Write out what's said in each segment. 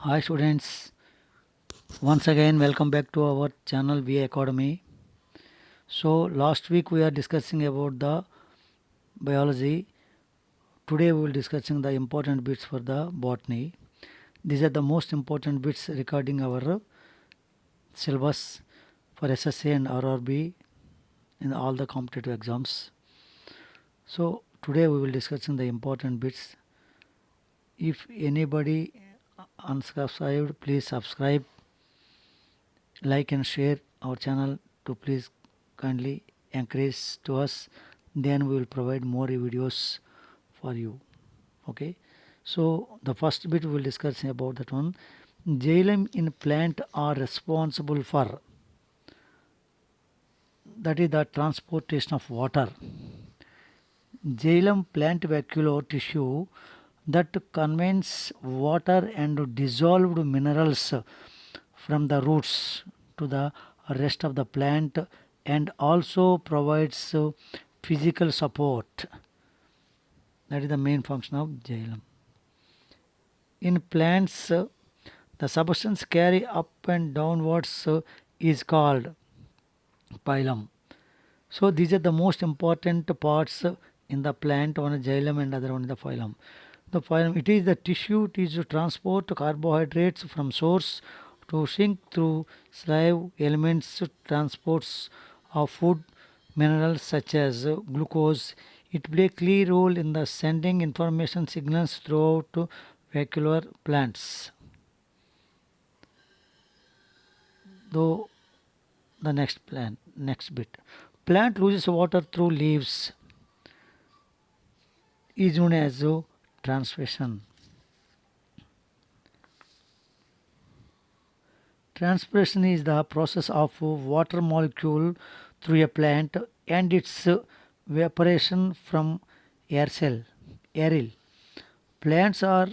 Hi students, once again welcome back to our channel V Academy. So last week we are discussing about the biology. Today we will discussing the important bits for the botany. These are the most important bits regarding our syllabus for SSA and RRB in all the competitive exams. So today we will discussing the important bits. If anybody unsubscribed, please subscribe, like and share our channel to please kindly encourage to us, then we will provide more videos for you. Okay, so the first bit we will discuss about that one. Xylem in plant are responsible for, that is the transportation of water. Xylem plant vacuolar tissue that contains water and dissolved minerals from the roots to the rest of the plant and also provides physical support. That is the main function of xylem. In plants, the substance carry up and downwards is called phylum. So these are the most important parts in the plant. One is xylem and other one is the phylum. The phylum, it is the tissue. It is to transport carbohydrates from source to sink through saliva elements, transports of food, minerals such as glucose. It play a key role in the sending information signals throughout vacuolar plants. Though the next bit, plant loses water through leaves is known as transpiration. Transpiration is the process of water molecule through a plant and its evaporation from air cell. Aerial. Plants are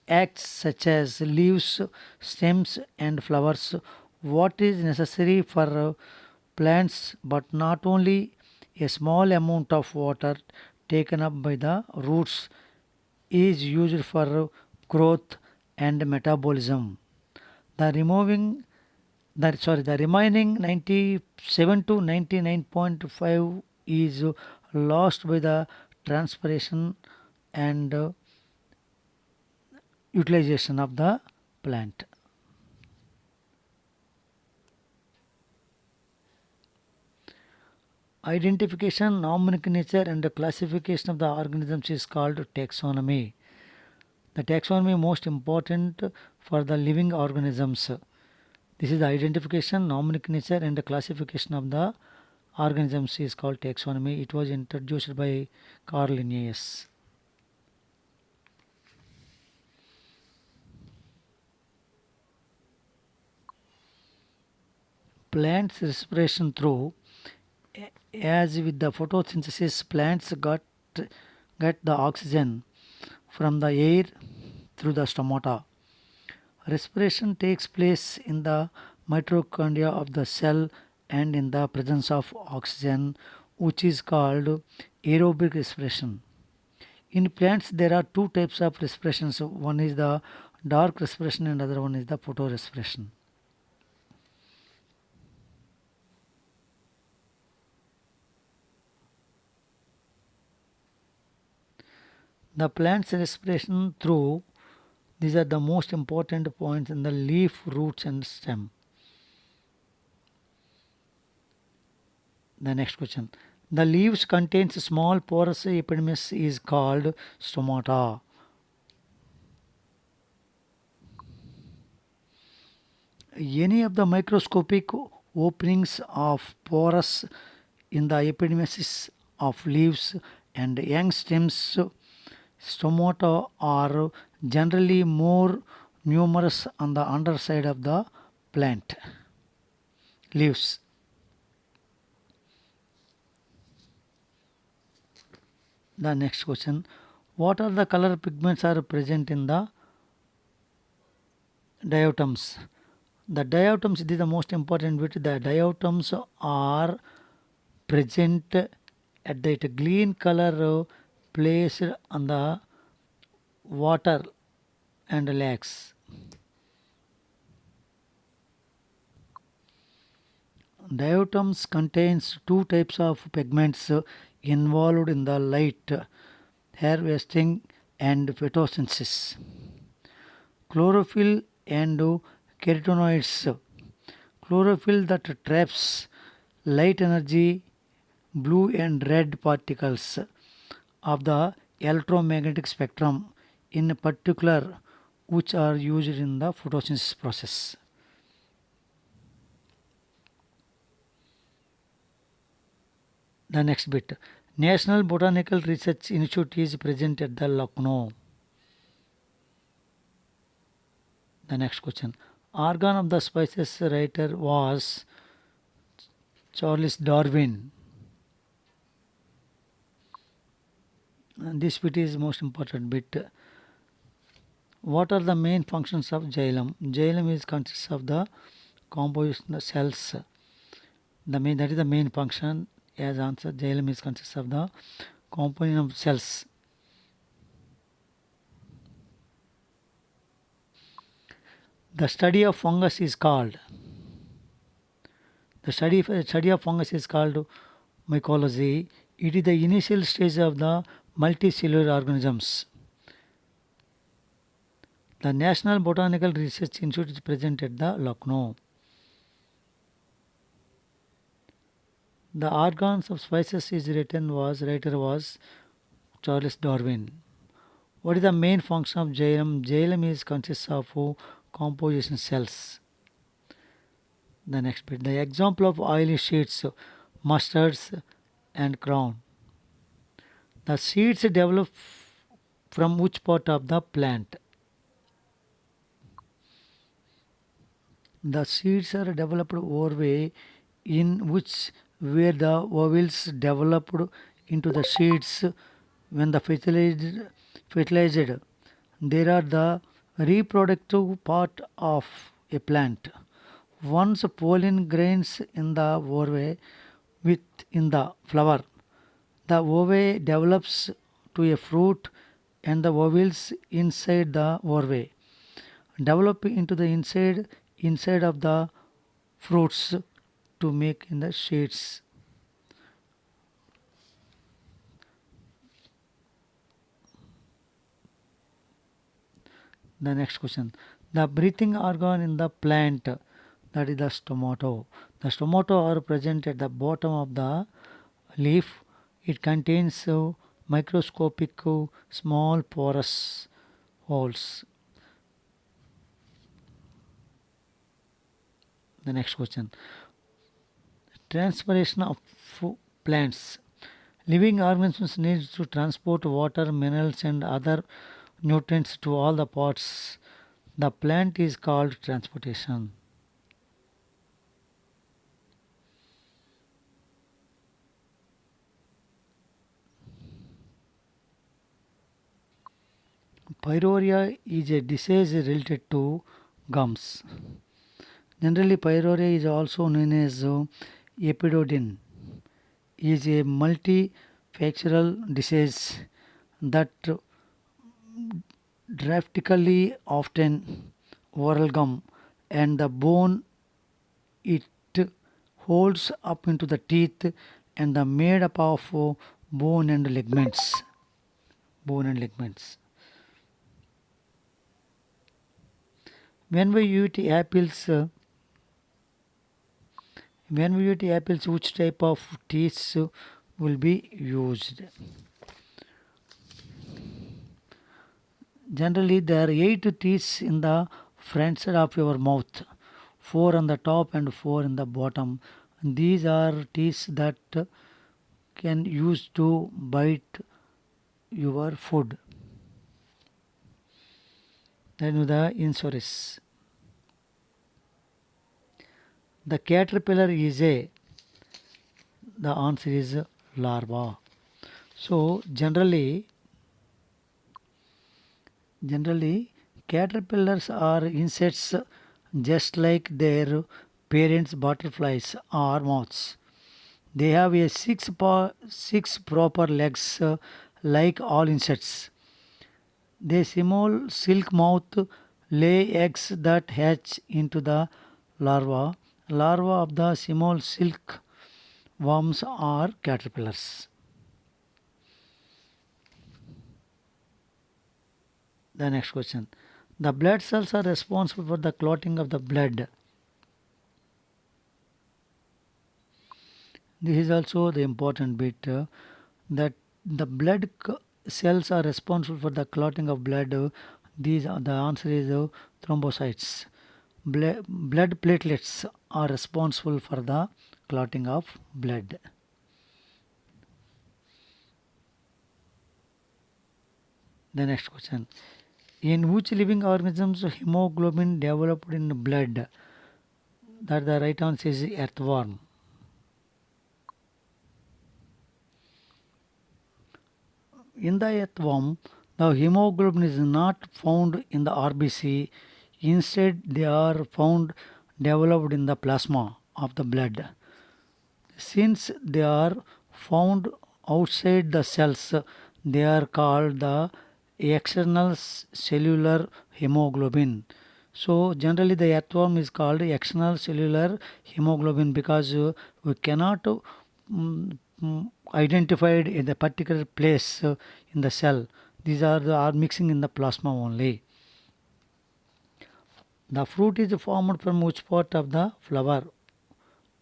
acts such as leaves, stems and flowers. What is necessary for plants, but not only a small amount of water taken up by the roots is used for growth and metabolism. The removing the remaining 97 to 99.5 is lost by the transpiration and utilization of the plant. Identification, nomenclature and classification of the organisms is called taxonomy. The taxonomy most important for the living organisms. This is the identification, nomenclature and the classification of the organisms is called taxonomy. It was introduced by Carl Linnaeus. Plants respiration through, as with the photosynthesis, plants get the oxygen from the air through the stomata. Respiration takes place in the mitochondria of the cell and in the presence of oxygen, which is called aerobic respiration. In plants, there are two types of respiration. So one is the dark respiration and other one is the photorespiration. The plant's respiration through, these are the most important points in the leaf, roots and stem. The next question. The leaves contains small porous epidermis is called stomata. Any of the microscopic openings of pores in the epidermis of leaves and young stems stomata are generally more numerous on the underside of the plant leaves. The next question. What are the color pigments are present in the diatoms? The diatoms, this is the most important bit. The diatoms are present at the green color placed on the water and lakes. Diatoms contains two types of pigments involved in the light harvesting and photosynthesis. Chlorophyll and carotenoids. Chlorophyll that traps light energy, blue and red particles of the electromagnetic spectrum in particular, which are used in the photosynthesis process. The next bit, National Botanical Research Institute is present at the Lucknow. The next question, organ of the species writer was Charles Darwin. And this bit is most important bit. What are the main functions of xylem? Xylem is consists of the composition cells. The main, that is the main function. As answer, xylem is consists of the component of cells. The study of fungus is called. The study of fungus is called mycology. It is the initial stage of the multicellular organisms. The National Botanical Research Institute is present at the Lucknow. The organs of species is writer was Charles Darwin. What is the main function of xylem? Xylem is consists of composition cells. The next bit, the example of oily seeds, mustards and crown. The seeds develop from which part of the plant? The seeds are developed overway in which where the ovules developed into the seeds when the fertilized. There are the reproductive part of a plant. Once pollen grains in the ovary within the flower, the ovary develops to a fruit and the ovules inside the ovary develop into the inside of the fruits to make in the shades. The next question, the breathing organ in the plant, that is the stomato. The stomato are present at the bottom of the leaf. It contains microscopic small porous holes. The next question, transpiration of plants. Living organisms need to transport water, minerals and other nutrients to all the parts. The plant is called transportation. Pyrorrhea is a disease related to gums. Generally, pyrorrhea is also known as epidodin. Is a multifactorial disease that drastically often oral gum and the bone it holds up into the teeth and the made up of bone and ligaments. Bone and ligaments. When we eat apples, which type of teeth will be used? Generally, there are 8 teeth in the front side of your mouth, 4 on the top and 4 in the bottom. These are teeth that can use to bite your food. Then the insoris. The caterpillar is the answer is larva. So generally caterpillars are insects just like their parents butterflies or moths. They have a six proper legs like all insects. They small silk mouth lay eggs that hatch into the larva Larvae of the small silk worms or caterpillars. The next question. The blood cells are responsible for the clotting of the blood. This is also the important bit that the cells are responsible for the clotting of blood. These are the answer is thrombocytes. Blood platelets are responsible for the clotting of blood. The next question. In which living organisms hemoglobin developed in blood? That the right answer is earthworm. In the earthworm, the hemoglobin is not found in the RBC. Instead, they are found developed in the plasma of the blood. Since they are found outside the cells, they are called the external cellular hemoglobin. So generally the earthworm is called external cellular hemoglobin because we cannot identified in the particular place in the cell. These are mixing in the plasma only. The fruit is formed from which part of the flower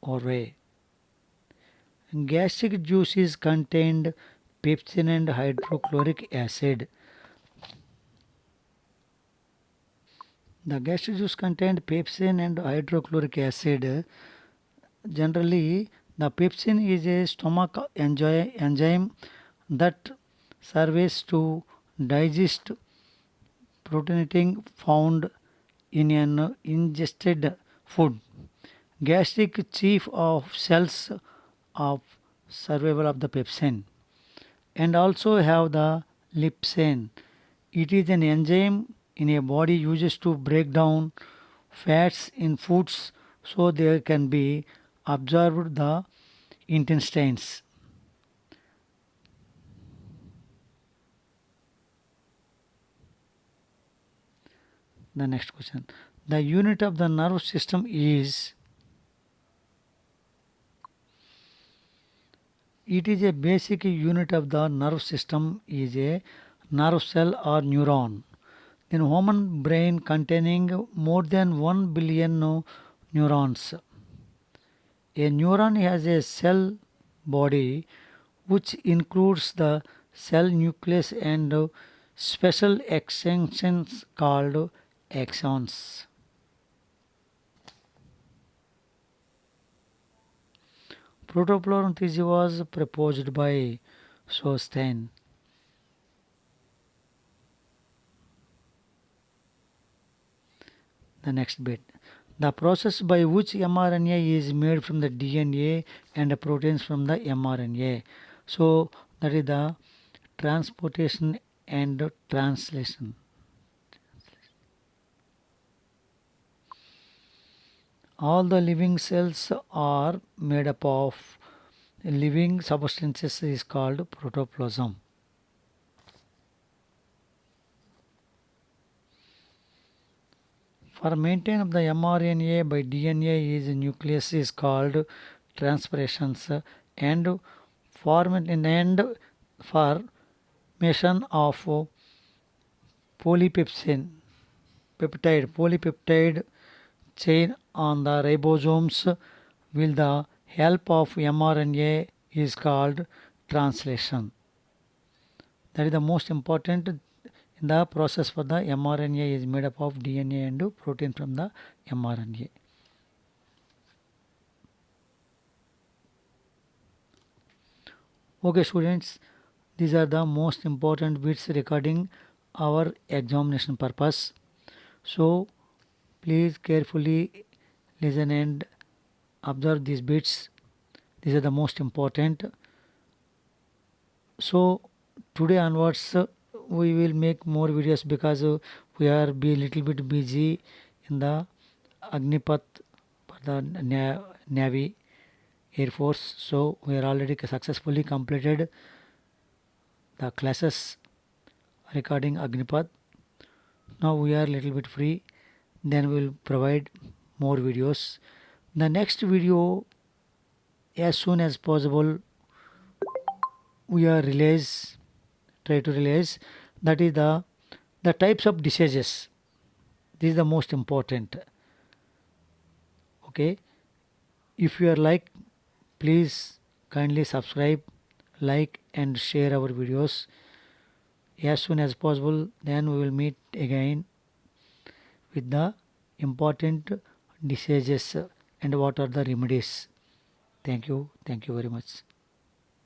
or ray? Gastric juice is contained pepsin and hydrochloric acid. The gastric juice contained pepsin and hydrochloric acid. Generally, the pepsin is a stomach enzyme that serves to digest protein found in an ingested food. Gastric chief of cells of survival of the pepsin and also have the lipsin. It is an enzyme in a body used to break down fats in foods so they can be absorbed the intestines. The next question. The unit of the nerve system is. It is a basic unit of the nerve system is a nerve cell or neuron. In human brain containing more than 1 billion neurons. A neuron has a cell body which includes the cell nucleus and special extensions called axons. Protoplasm theory was proposed by Sostein. The next bit. The process by which mRNA is made from the DNA and the proteins from the mRNA. So that is the transportation and translation. All the living cells are made up of living substances is called protoplasm. For maintain of the mRNA by DNA is nucleus is called transpirations and formation and formation of polypeptide chain on the ribosomes with the help of mRNA is called translation. That is the most important in the process for the mRNA is made up of DNA and protein from the mRNA. Okay students, these are the most important bits regarding our examination purpose. So please carefully listen and observe these bits. These are the most important. So today onwards we will make more videos because we are be little bit busy in the Agnipath for the Navy Air Force. So we are already successfully completed the classes regarding Agnipath. Now we are little bit free. Then we will provide more videos. The next video, as soon as possible, we are try to release, that is the types of diseases. This is the most important. Okay, if you are like, please kindly subscribe, like and share our videos as soon as possible. Then we will meet again with the important diseases and what are the remedies. Thank you very much.